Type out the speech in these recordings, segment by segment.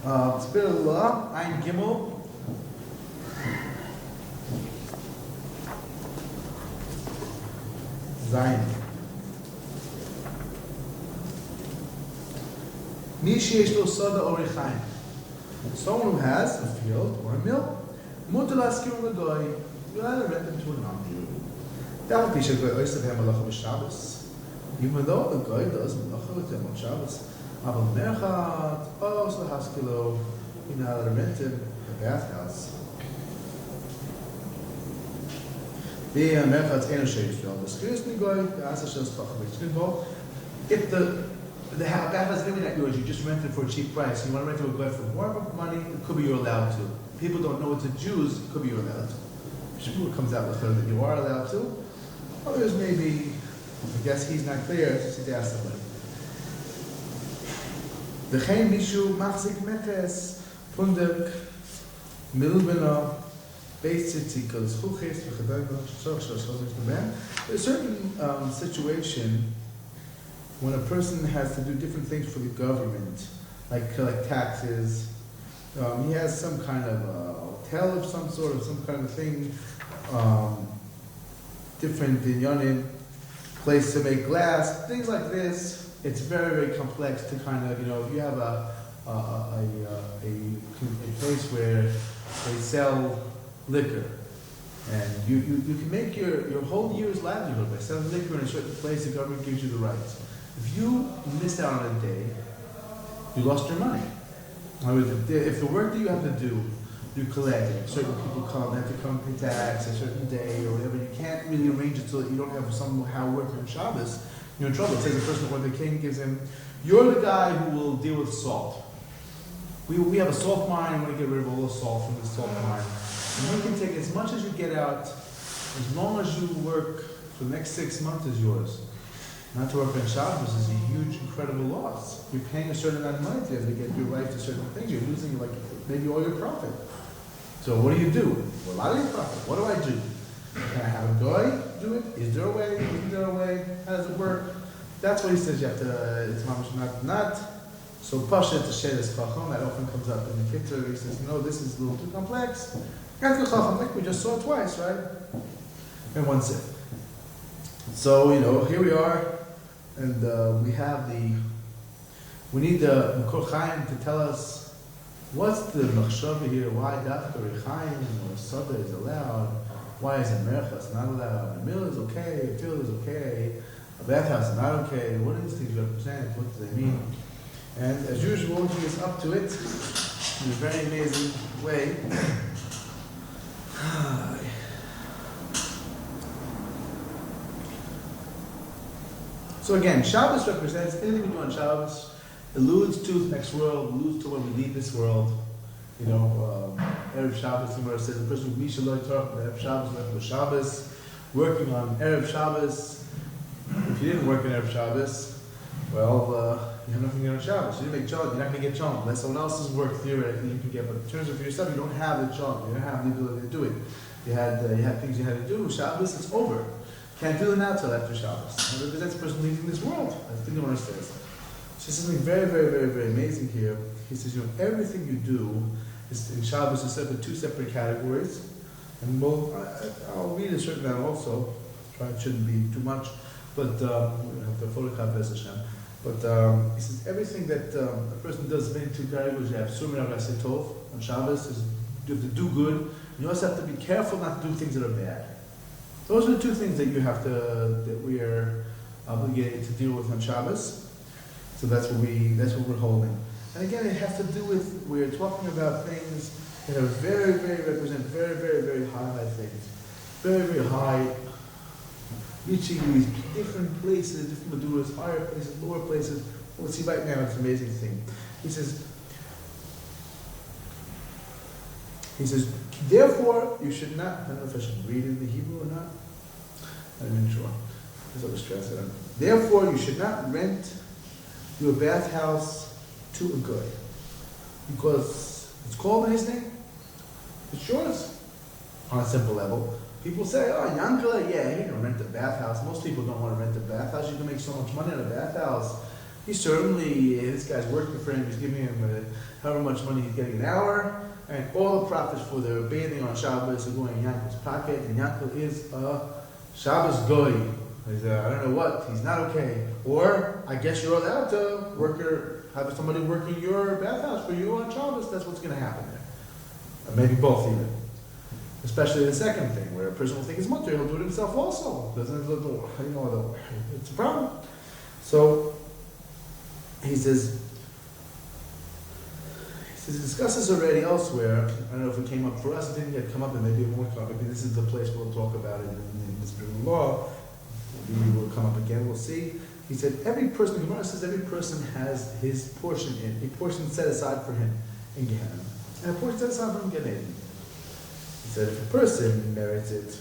Bismillah, Ein Gimel. Zayin. Mishesh lo sada orichaim. Someone who has a field or a mill, mutar laskir l'goy. You either rent them to a non-Jew. That would be shekoi oisav hem malacha b'Shabbos. Even though the guy does malacha with him on Shabbos, aval merchat, so haskilo, you know how to rent him a bathhouse. The merchat's eno sheish field. The skirus l'goy, the asa shels tachavich. If the bathhouse is going to be not yours, you just rent it for a cheap price. You want to rent it to a guy for more money, it could be you're allowed to. People don't know it's a Jews, it could be you're allowed to. Shmuel comes out with her that you are allowed to. Others maybe, I guess he's not clear, so he's asked somebody. V'chein mishu machzik meches pundik milbena beis tzitzikas chuches v'chadayna shach shach shach. There's a certain situation when a person has to do different things for the government, like collect taxes. He has some kind of a hotel of some sort of some kind of thing, different dinyanim, place to make glass, things like this. It's very, very complex to kind of, if you have a place where they sell liquor, and you can make your whole year's livelihood by selling liquor in a certain place. The government gives you the rights. If you missed out on a day, you lost your money. If the work that you have to do, you collect, certain people have to come pay tax a certain day or whatever, you can't really arrange it so that you don't have somehow work on Shabbos, you're in trouble. It says the person when the king gives him, you're the guy who will deal with salt. We have a salt mine, and we want to get rid of all the salt from the salt mine. And you can take as much as you get out, as long as you work for the next 6 months is yours. Not to work on Shabbos is a huge, incredible loss. You're paying a certain amount of money to get your right to certain things. You're losing maybe all your profit. So what do you do? Well, a lot of your profit. What do I do? Can I have a guy do it? Is there a way? Isn't there a way? How does it work? That's what he says. You have to. It's not. So pasha to shedes chacham. That often comes up in the kitzur. He says, no, this is a little too complex. Like we just saw it twice, right? And one sip. So here we are. And we need the Makor Chaim to tell us what's the machshava here, why dafka rechaim or sada is allowed, why is a merchas not allowed, a mill is okay, a field is okay, a bathhouse is not okay, what do these things represent, what do they mean? And as usual, he is up to it in a very amazing way. So again, Shabbos represents anything we do on Shabbos, alludes to the next world, alludes to when we leave this world. Erev Shabbos, the Gemara says, the person who Mishaloi Torah, Erev Shabbos, Erev Shabbos, working on Erev Shabbos. If you didn't work on Erev Shabbos, well, you have nothing on Shabbos. You didn't make Shalom, you're not going to get Shalom. Unless someone else's work theoretically you can get, but in terms of for yourself, you don't have the Shalom, you don't have the ability to do it. You had things you had to do. Shabbos, it's over. Can't do it now till after Shabbos. Because that's the person leaving this world. That's the Gemara says. So something very, very, very, very amazing here. He says, everything you do is in Shabbos is set in 2 separate categories. And I'll read a certain amount also. It shouldn't be too much. But we have to photocopy Bez Hashem. But he says, everything that a person does in 2 categories, you have Sumer Avasei Tov on Shabbos, is you have to do good. And you also have to be careful not to do things that are bad. Those are the 2 things that that we are obligated to deal with on Shabbos. So that's what we're holding. And again, it has to do with, we're talking about things that are very, very represent very, very, very high things. Very, very high, reaching these different places, different maduras, higher places, lower places. We'll see right now, it's an amazing thing. He says, therefore, you should not, I don't know if I should read in the Hebrew or not. I'm not sure. There's other stress on it. Therefore, you should not rent your bathhouse to a guy. Because it's called in his name. It's yours. On a simple level. People say, oh, Yankala, yeah, you're going to rent a bathhouse. Most people don't want to rent a bathhouse. You can make so much money on a bathhouse. this guy's working for him, he's giving him however much money he's getting an hour, and all the profits for their bathing on Shabbos are going in Yankel's pocket, and Yankel is a Shabbos goy. He's I don't know what, he's not okay. Or, I guess you're allowed to have somebody working your bathhouse for you on Shabbos, that's what's going to happen there. Or maybe both even. Especially the second thing, where a person will think it's mutter, he'll do it himself also. It's a problem. So, he says, he discusses already elsewhere. I don't know if it came up for us, it didn't yet come up, and maybe it won't come up. Maybe this is the place we'll talk about it in this law. Maybe it will come up again, we'll see. He said, every person, the Gemara says, every person has his portion a portion set aside for him in Gehenna, and a portion set aside for him in Gehenna. He said, if a person merits it,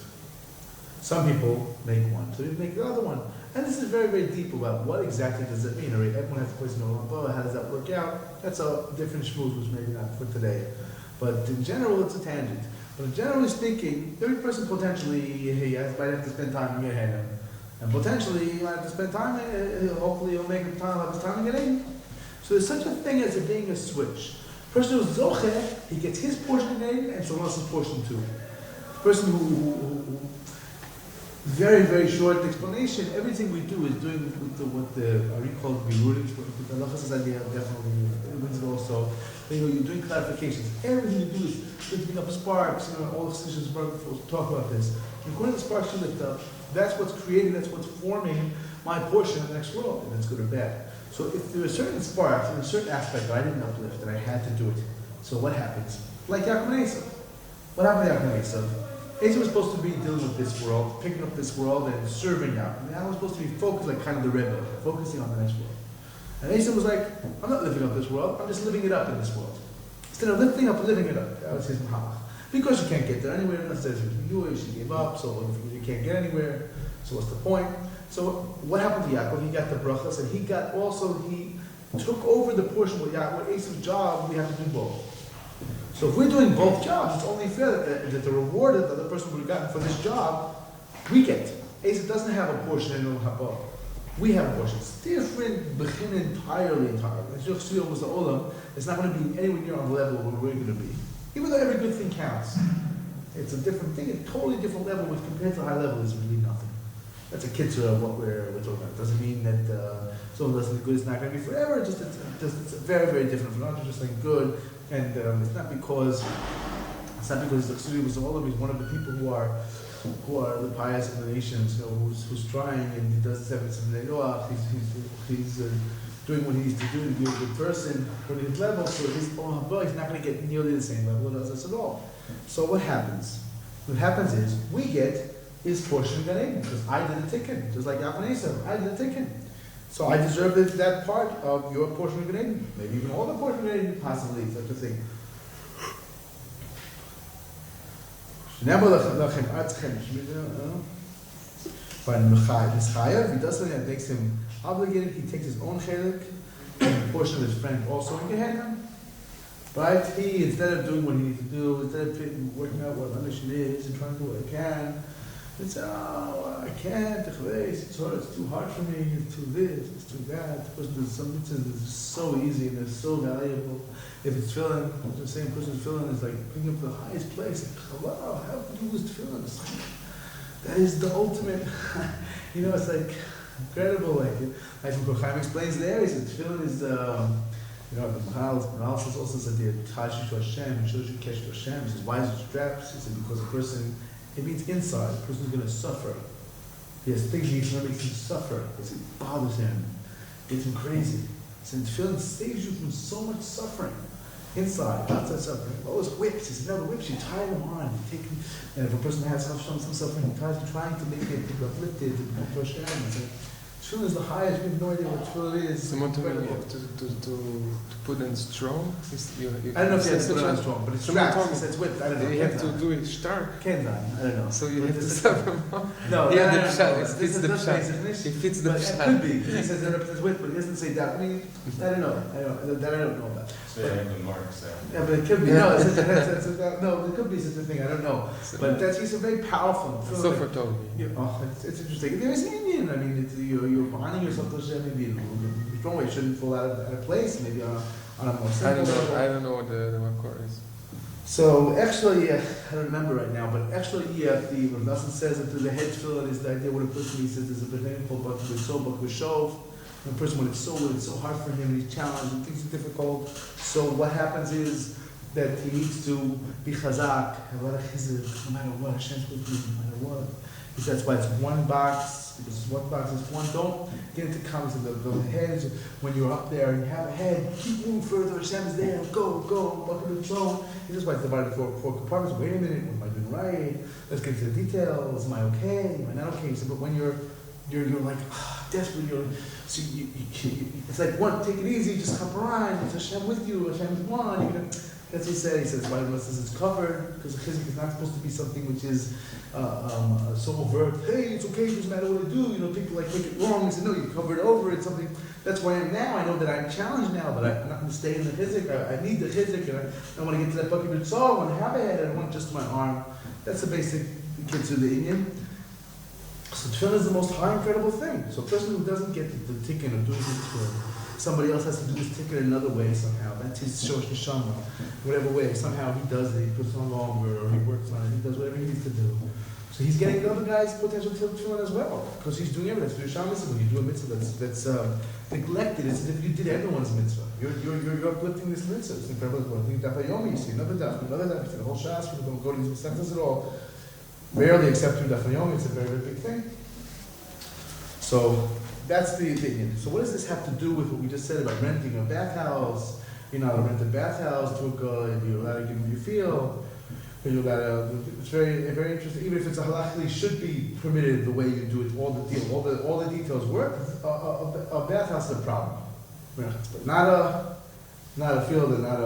some people make one, so they make the other one. And this is very, very deep about what exactly does it mean. Everyone has to place no, how does that work out? That's a different shmooze, which maybe not for today. But in general, it's a tangent. But generally speaking, every person potentially might have to spend time in Gehenna. And potentially, he might have to spend time, hopefully he'll make time, have his time in Gehenna. So there's such a thing as it being a switch. The person who's zocheh, he gets his portion in Gehenna and someone else's portion too. The person who very, very short explanation, everything we do is doing with what the Ari called birurim, with the halachas idea definitely also. You're doing clarifications. Everything you do is lifting up sparks, all the decisions we'll talk about this. According to the sparks you lift up, that's what's creating, that's what's forming my portion of the next world, and it's good or bad. So if there are certain sparks in a certain aspect that I didn't uplift, and I had to do it, so what happens? Like Yaakov and Esav. What happened to Yaakov and Esav? Esav was supposed to be dealing with this world, picking up this world and serving Yaakov. And Yaakov was supposed to be focused like kind of the Rebbe, focusing on the next world. And Esav was like, I'm not living up this world, I'm just living it up in this world. Instead of lifting up, living it up. That was his mahalach. Because you can't get there anywhere, unless there's Jewish, he gave up, so you can't get anywhere, so what's the point? So what happened to Yaakov? He got the brachas, and he took over the portion with Yaakov, with Esav's job, we have to do both. So if we're doing both jobs, it's only fair that the reward that the other person would have gotten for this job, we get. Esav doesn't have a portion in Olam Haba. We have a portion. It's different, bechin entirely. As Yochsiyah was the Olam, it's not going to be anywhere near on the level where we're going to be. Even though every good thing counts. It's a different thing, a totally different level, which compared to high level is really nothing. That's a kitzur of what we're talking about. It doesn't mean that someone does something good is not going to be forever. It's very, very different. If not just something good, and it's not because the Chassidic was all of he's one of the people who are the pious of the nations, who's trying and he does 7 Noah. He's doing what he needs to do to be a good person, put his level. So he's not going to get nearly the same level as us at all. So what happens? What happens is we get his portion of Gan Eden, because I did the tikkun, just like Yaakov and Esav, I did the tikkun. So I deserve that part of your portion of Gan Eden, maybe even all the portion of Gan Eden, possibly, such a thing. If he does something that makes him obligated, he takes his own chelik, and a portion of his friend also in Gehenna. Right? He, instead of doing what he needs to do, instead of working out what my mission is and trying to do what I can, it's, I can't, it's too hard for me, it's too this, it's too that. The person does some mitzvahs that's so easy and they're so valuable. If it's tefillin, the same person's tefillin is like picking up the highest place. Like, wow, how could you lose tefillin? It's like, that is the ultimate, it's like incredible. Like Chaim explains there, he says tefillin is, the Maharal says also that the Tashi to Hashem, he shows you Kesh to Hashem. He says, why is it straps? He said, because a person, it means inside, the person is going to suffer. He has things he makes him suffer. It bothers him. It's him crazy. So tefillin saves you from so much suffering. Inside, outside suffering. Always whips. He said, no, the whips, you tie them on. You take them, and if a person has some suffering, he tries to trying to make it uplifted and to Hashem. Tefillin is the highest. We have no idea what tefillin is. Someone told me you have to put in strong. I don't know if you have to put it on strong, but it's strapped. It's whipped. I don't know. You have to do it stark. I don't know. So you have to suffer more. No, yeah, the pshat. It fits the pshat. It fits the pshat. It could be. He says that it's whipped, but he doesn't say that. I mean, I don't know. That I don't know about. They have the marks there. Yeah, but it could be. No, no, it could be such a thing. I don't know. But he's a very powerful. Sofer told me. Yeah, oh, it's interesting. There's an Indian. I mean, you're bonding yourself to Hashem. Maybe in a strong way, it shouldn't fall out of place. Maybe on a more simple level. I don't know what the makor is. So actually, I don't remember right now, but actually, the Rav Nosson says that the head tefillah is the idea when a person, he says, there's a b'nei called bak b'so, bak b'shov. And a person, when it's so hard for him, and he's challenged, and things are difficult. So what happens is that he needs to be chazak, have a lot of chizuk, no matter what, Hashem's with me, no matter what. He says that's why it's one box, because it's one box, it's one. Don't get into comments of the heads. When you're up there and you have a head, keep moving further, Hashem is there, go, buck up the throne. He just like divided four compartments. Wait a minute, what am I doing right? Let's get into the details. Am I okay? Am I not okay? So, but when you're like desperate, so it's like one, take it easy, just come around. It's Hashem with you. Hashem is one. That's what he said. He says, why says it's covered? Because the chizik is not supposed to be something which is so overt. Hey, it's okay, it doesn't matter what I do. People like make it wrong. He said, no, you covered over. It's something. That's where I am now. I know that I'm challenged now, but I'm not going to stay in the chizik. I need the chizik, and I want to get to that bucket of soul. I want to have a head. I don't want just my arm. That's the basic kids of the Indian. So tefillah is the most high, incredible thing. So a person who doesn't get the tikkun of doing this tefillah, somebody else has to do this tikkun another way somehow. That's his shosh neshama, whatever way. Somehow he does it, he puts it on longer, or he works on it, he does whatever he needs to do. So he's getting the other guy's potential tefillah as well, because he's doing everything. That's Yerushalmi. When you do a mitzvah that's neglected, it's as if you did everyone's mitzvah. You're uplifting this mitzvah. It's incredible. You daf hayomi, you see another daf, you see the whole shas. People don't go to these sectors at all. Rarely except through daf hayomi. It's a very, very big thing. So that's the opinion. So what does this have to do with what we just said about renting a bathhouse? You're not allowed to rent a bathhouse to a guy. You're allowed to give him your field. You're allowed to, it's very, very interesting. Even if it's a halachically should be permitted the way you do it, all the details work. A bathhouse is a problem, but not a field and not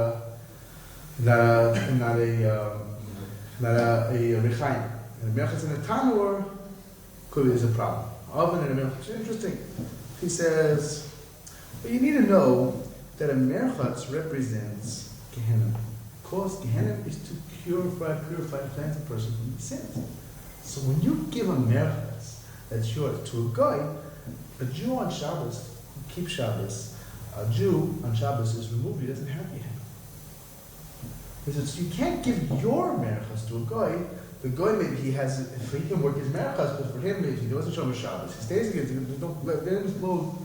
a rechaim. And a merchatz and a tanur could be as a problem. Oven and a merchatz. It's interesting. He says, well, you need to know that a merchatz represents Gehenna. Of course, Gehenna is to purify and cleanse a person from sins. So when you give a merchatz that's yours to a guy, a Jew on Shabbos, who keeps Shabbos, a Jew on Shabbos is removed, he doesn't have Gehenna. He says, you can't give your merchatz to a guy. The guy, maybe he can work his merchas, but for him, if he doesn't show him Shabbos, he stays against him, then it's closed.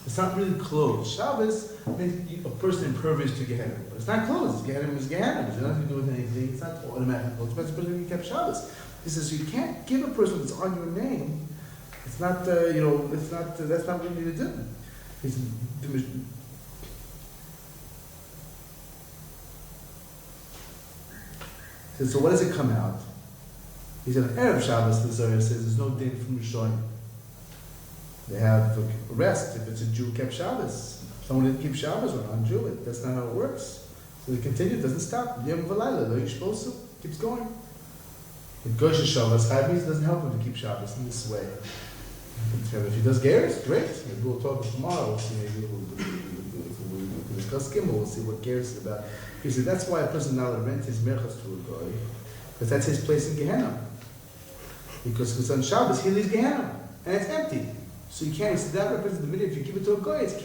It's not really closed. Shabbos makes a person impervious to Gehenna. But it's not closed. Gehenna is Gehenna. It has nothing to do with anything. It's not automatically closed. But it's a person who kept Shabbos. He says, you can't give a person that's on your name. It's not, it's not, that's not what you need to do. He says, so what does it come out? He said, Erev Shabbos, the Zohar says, there's no din from Rishonim. They have arrest if it's a Jew kept Shabbos. Someone didn't keep Shabbos or non-Jew, that's not how it works. So they continue, it doesn't stop. Yom v'layla, lo yishposu, keeps going. It goes to Shabbos, Chayv means it doesn't help him to keep Shabbos in this way. If he does Geras, great. Maybe we'll talk tomorrow, we'll see, maybe we'll discuss Gimel, we'll see what Geras is about. He said, that's why a person now rent his merchas to a guy, because that's his place in Gehenna. Because on Shabbos, he leaves Gehenna, and it's empty. So you can't, so that represents the minute, if you give it to a guy, it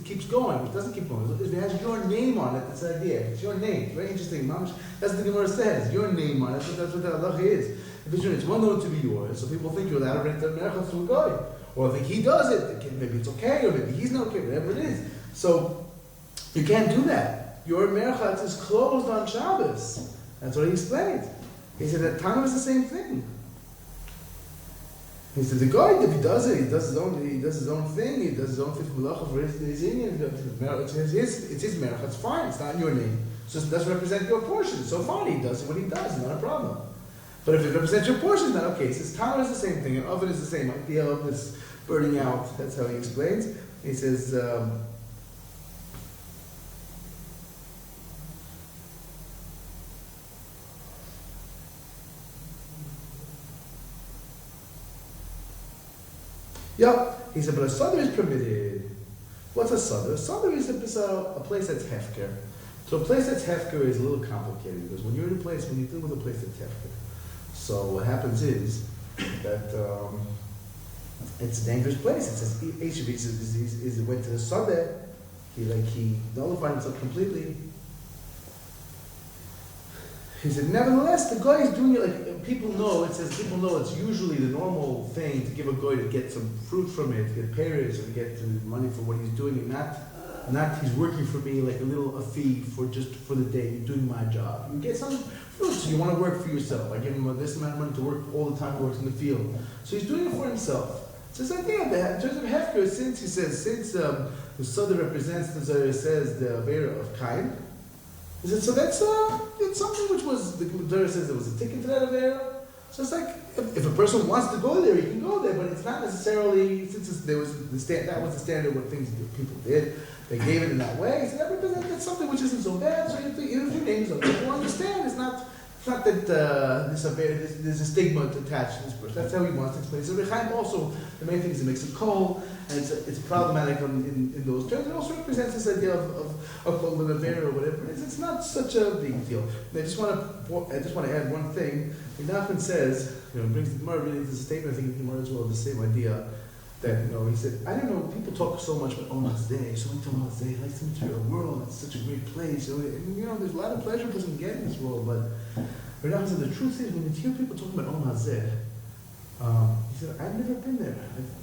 keeps going, it doesn't keep going. If it has your name on it, that's the idea. It's your name. It's very interesting. That's what the Gemara says. Your name on it, that's what the halacha is. If it's your name, it's one known to be yours, so people think you're allowed to rent the merchas to a guy. Or think he does it, maybe it's okay, or maybe he's not okay, whatever it is. So, you can't do that. Your merchatz is closed on Shabbos. That's what he explained. He said that Tana is the same thing. He said the guy, if he does it, he does his own thing, he does his own thing for malacha for his Indian. It's his merchatz. It's fine. It's not in your name. It just doesn't represent your portion. So fine, he does what he does. Not a problem. But if it represents your portion, it's not okay. He says Tana is the same thing, and oven is the same idea of this burning out. That's how he explains. He says. Yeah, he said, but a sadr is permitted. What's a sadr? A sadr is a place that's hefker. So a place that's hefker is a little complicated because when you're in a place, when you deal with a place that's hefker, so what happens is that it's a dangerous place. It says he went to the Sunday, he nullified himself completely. He said, nevertheless, the guy is doing it like people know. It says people know it's usually the normal thing to give a guy to get some fruit from it, to get payers, or to get money for what he's doing, and not he's working for me like a fee for the day. You're doing my job. You get some fruit, so you want to work for yourself. I give him this amount of money to work all the time. He works in the field, so he's doing it for himself. So it's like in terms of hefker, since the Soda represents the Zohar says the Avera of Kain. He said, so that's it's something which was, the Zohar says there was a ticket to that Avera. So it's like, if a person wants to go there, he can go there, but it's not necessarily, since that was the standard what things people did, they gave it in that way. So that represents something which isn't so bad, so if your names are people understand, it's not that there's a stigma attached to this person. That's how he wants to explain it. So Rechaim also, the main thing is it makes a coal, and it's problematic in those terms. It also represents this idea of coal and Avera or whatever it is. It's not such a big deal. And I just want to add one thing. Nachman says, brings the Gemara really into the statement. I think the Gemara as well the same idea that he said, I don't know. People talk so much about Olam Hazeh, so much Olam Hazeh, like the material world. It's such a great place. And, there's a lot of pleasure a person can get in this world, but Nachman said the truth is when you hear people talking about Olam Hazeh, he said, I've never been there.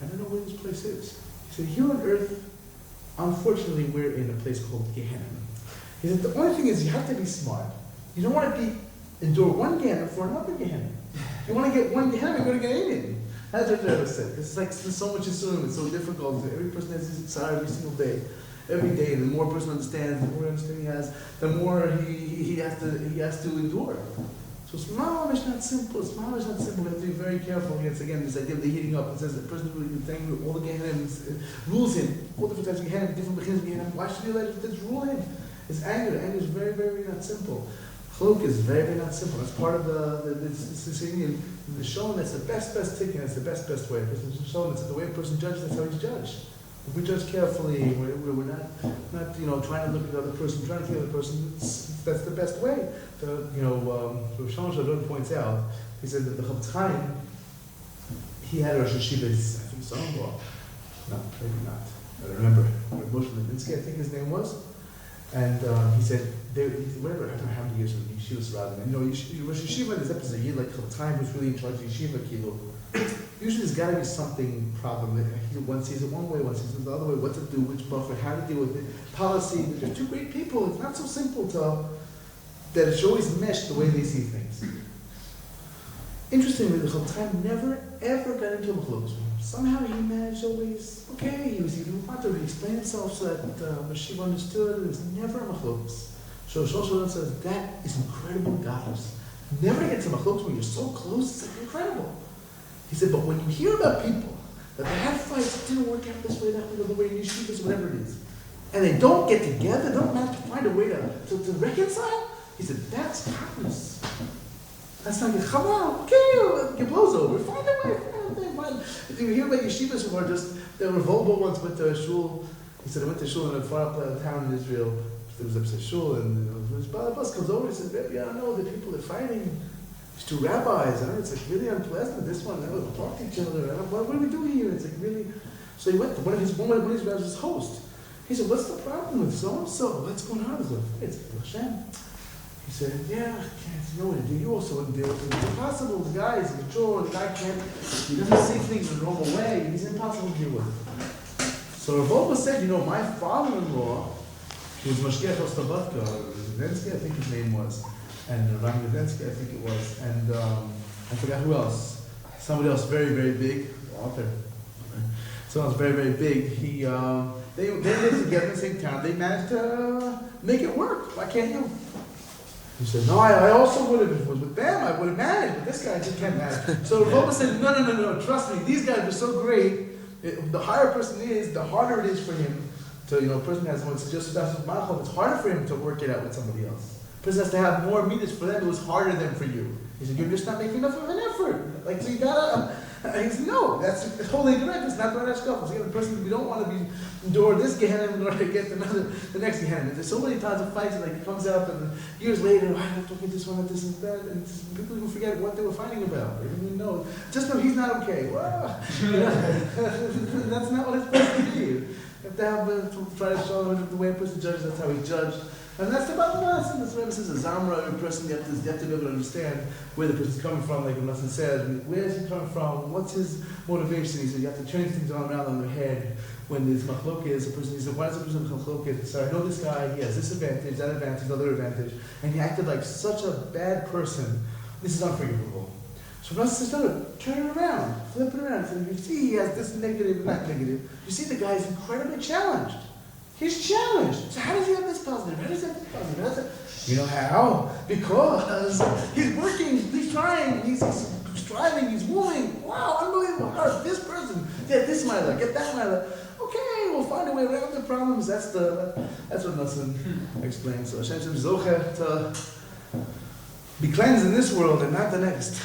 I don't know where this place is. He said, here on earth, unfortunately, we're in a place called Gehenna. He said, the only thing is you have to be smart. You don't want to endure one Gehenna for another Gehenna. You want to get one Gehenna, go to Gehenna. That's what the Rebbe said. It's like there's so much Yisurim, it's so difficult. Every person has his tzar every single day. Every day, the more a person understands, the more understanding he has, the more he has to endure. So Smala is not simple. Smala is not simple. We have to be very careful. It's again this idea of the heating up. It says the person who is saying all the Gehenna rules him. All different types of Gehenna, different beginnings of Gehenna. Why should you let it rule him? It's anger. Anger is very, very not simple. Chluk is very, very not simple. It's part of the showing that's the best ticket. That's the best way. It's showing that's the way a person judges. That's how he's judged. If we judge carefully, we're not trying to look at the other person, trying to see the other person. That's the best way. Rav Shlomo Shadron points out. He said that the Chofetz Chaim, he had a Rosh Yeshiva's, I think, son-in-law. No, maybe not. I don't remember. Moshe Levinsky, I think his name was. And he said, whatever, I don't know how many years of yeshivas rather. And Rosh Yeshiva, there's episode a year like Chofetz Chaim who's really in charge of yeshiva kilo. Usually there's got to be something problem. One sees it one way, one sees it the other way. What to do, which buffer, how to deal with it. Policy. They're two great people. It's not so simple that it should always mesh the way they see things. Interestingly, the Chofetz Chaim never ever got into a machlokes. Somehow he managed always. Okay, he wanted to explain himself so that Mashiach understood. It was never a machlokes. So Shlomo says that is incredible godless. Never get to machlokes when you're so close. It's like incredible. He said, but when you hear about people that they had fights, it didn't work out this way, that way, the other way, in yeshivas, whatever it is, and they don't get together, don't manage to find a way to reconcile, he said, that's kindness. That's not come on, okay, it blows over, find a way, find. If you hear about yeshivas who are they were vulnerable once went to a shul, he said, I went to shul in a far up town in Israel, there was a shul, and his bus comes over and says, yeah, I know the people are fighting. There's two rabbis, it's like really unpleasant. This one, they don't talk to each other. What do we do here? It's like really. So he went to one of his rabbis was his host. He said, what's the problem with so and so? What's going on? It's Hashem. He said, yeah, you know what to do. You also wouldn't deal with it. It's impossible. The guy is mature. The guy he doesn't see things in a normal way. He's impossible to deal with. So Rav said, my father-in-law, he was Mashgiach Ostabatka, Zidensky, I think his name was. And Rami Levensky, I think it was, and I forgot who else. Somebody else very, very big, author. Someone else very, very big. They lived together in the same town. They managed to make it work. Why can't you? He said, no, I also would have, if it was with them, I would have managed, but this guy just can't manage. So Rav said, no, trust me, these guys are so great. The higher a person is, the harder it is for him to, a person has one suggested that's Malchum, it's harder for him to work it out with somebody else. Person has to have more meters for them. It was harder than for you. He said, you're just not making enough of an effort. So you gotta. And he said, no, that's totally correct. It's not the right hashkafa. So again, the person, we don't want to be endure this Gehenna in order to get the next Gehenna. There's so many times of fights, and like he comes out, and years later, I have to get this one, this and that, and people even forget what they were fighting about. They didn't even know. Just know he's not okay. Well, you know, that's not what it's supposed to be. You have to have to try to show the way a person judges. That's how he judged. And that's the bottom line. That's what says a zamra, every person, you have to be able to understand where the person's coming from, like Nelson said. Where is he coming from? What's his motivation? He said you have to change things around on their head. When there's machlokes, a person, he said, why does a person have machlokes? So I know this guy, he has this advantage, that advantage, other advantage, and he acted like such a bad person. This is unforgivable. So for us to start turn it around, flip it around. So you see he has this negative, not negative. You see the guy's incredibly challenged. He's challenged. So how does he have this positive? How does he have this positive? How does that? You know how? Because he's working, he's trying, he's striving, he's moving. Wow, unbelievable. How this person get this mila, get that mila. Okay, we'll find a way around the problems. That's what Nassim explains. So Hashem says, Zocher to be cleansed in this world and not the next.